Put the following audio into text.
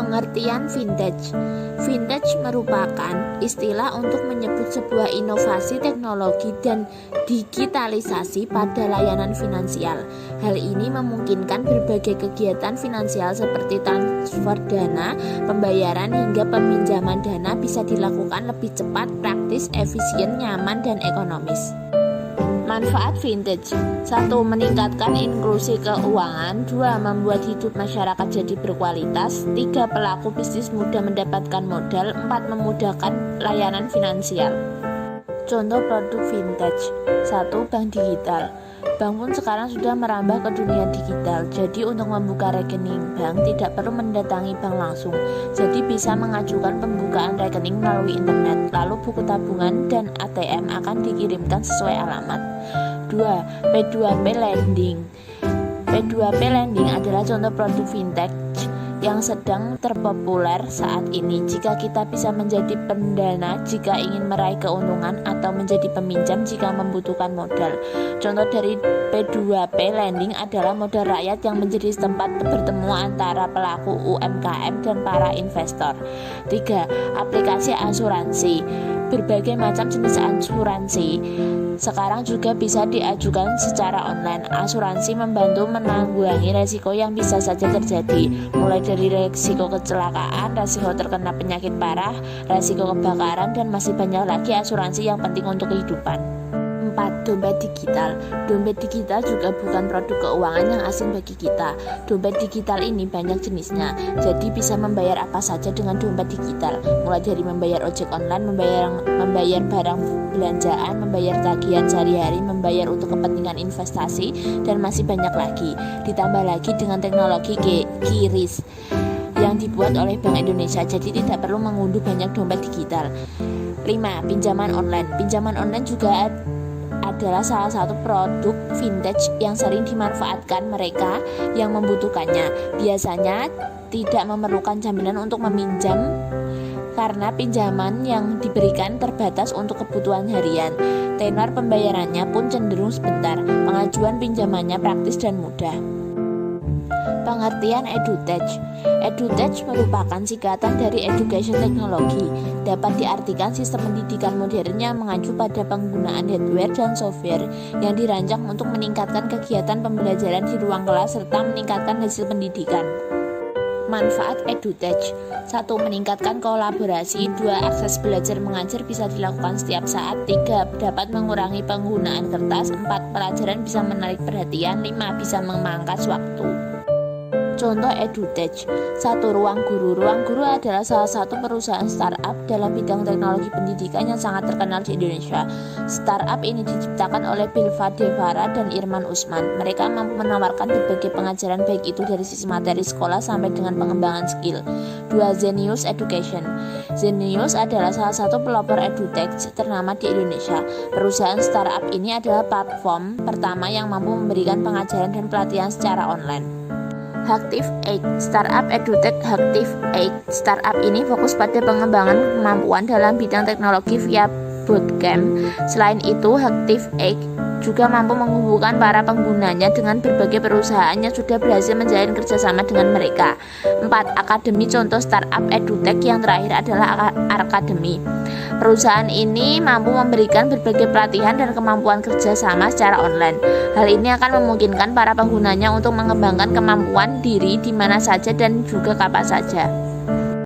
Pengertian vintage. Vintage merupakan istilah untuk menyebut sebuah inovasi teknologi dan digitalisasi pada layanan finansial. Hal ini memungkinkan berbagai kegiatan finansial seperti transfer dana, pembayaran hingga peminjaman dana bisa dilakukan lebih cepat, praktis, efisien, nyaman, dan ekonomis. Manfaat vintage: 1. Meningkatkan inklusi keuangan. 2. Membuat hidup masyarakat jadi berkualitas. 3. Pelaku bisnis mudah mendapatkan modal. 4. Memudahkan layanan finansial. Contoh produk vintage. 1. Bank digital. Bank pun sekarang sudah merambah ke dunia digital. Jadi untuk membuka rekening bank tidak perlu mendatangi bank langsung. Jadi bisa mengajukan pembukaan rekening melalui internet. Lalu buku tabungan dan ATM akan dikirimkan sesuai alamat. 2. P2P Lending. P2P Lending adalah contoh produk vintage yang sedang terpopuler saat ini. Jika kita bisa menjadi pendana jika ingin meraih keuntungan atau menjadi peminjam jika membutuhkan modal. Contoh dari P2P Lending adalah modal rakyat yang menjadi tempat bertemu antara pelaku UMKM dan para investor. 3. Aplikasi asuransi. Berbagai macam jenis asuransi sekarang juga bisa diajukan secara online. Asuransi membantu menanggulangi resiko yang bisa saja terjadi, mulai dari resiko kecelakaan, resiko terkena penyakit parah, resiko kebakaran, dan masih banyak lagi asuransi yang penting untuk kehidupan. 4. Dompet digital. Dompet digital juga bukan produk keuangan yang asing bagi kita. Dompet digital ini banyak jenisnya, jadi bisa membayar apa saja dengan dompet digital, mulai dari membayar ojek online, membayar barang belanjaan, membayar tagihan sehari-hari, membayar untuk kepentingan investasi, dan masih banyak lagi. Ditambah lagi dengan teknologi QRIS yang dibuat oleh Bank Indonesia, jadi tidak perlu mengunduh banyak dompet digital. 5. Pinjaman online. Pinjaman online juga adalah salah satu produk vintage yang sering dimanfaatkan mereka yang membutuhkannya. Biasanya tidak memerlukan jaminan untuk meminjam karena pinjaman yang diberikan terbatas untuk kebutuhan harian. Tenor pembayarannya pun cenderung sebentar. Pengajuan pinjamannya praktis dan mudah. Pengertian edutech. Edutech merupakan singkatan dari education technology. Dapat diartikan sistem pendidikan modern yang mengacu pada penggunaan hardware dan software yang dirancang untuk meningkatkan kegiatan pembelajaran di ruang kelas serta meningkatkan hasil pendidikan. Manfaat edutech: 1. Meningkatkan kolaborasi. 2. Akses belajar mengajar bisa dilakukan setiap saat. 3. Dapat mengurangi penggunaan kertas. 4. Pelajaran bisa menarik perhatian. 5. Bisa memangkas waktu. Contoh edutech. 1. Ruang Guru. Ruang Guru adalah salah satu perusahaan startup dalam bidang teknologi pendidikan yang sangat terkenal di Indonesia. Startup ini diciptakan oleh Bilva Devara dan Irman Usman. Mereka mampu menawarkan berbagai pengajaran baik itu dari sisi materi sekolah sampai dengan pengembangan skill. 2. Zenius Education. Zenius adalah salah satu pelopor edutech ternama di Indonesia. Perusahaan startup ini adalah platform pertama yang mampu memberikan pengajaran dan pelatihan secara online. Hactive8. Startup edutech Hactive8. Startup ini fokus pada pengembangan kemampuan dalam bidang teknologi via bootcamp. Selain itu, Hactive8 juga mampu menghubungkan para penggunanya dengan berbagai perusahaan yang sudah berhasil menjalin kerjasama dengan mereka. 4. Akademi. Contoh startup edutech yang terakhir adalah Arkademi. Perusahaan ini mampu memberikan berbagai pelatihan dan kemampuan kerjasama secara online. Hal ini akan memungkinkan para penggunanya untuk mengembangkan kemampuan diri di mana saja dan juga kapan saja.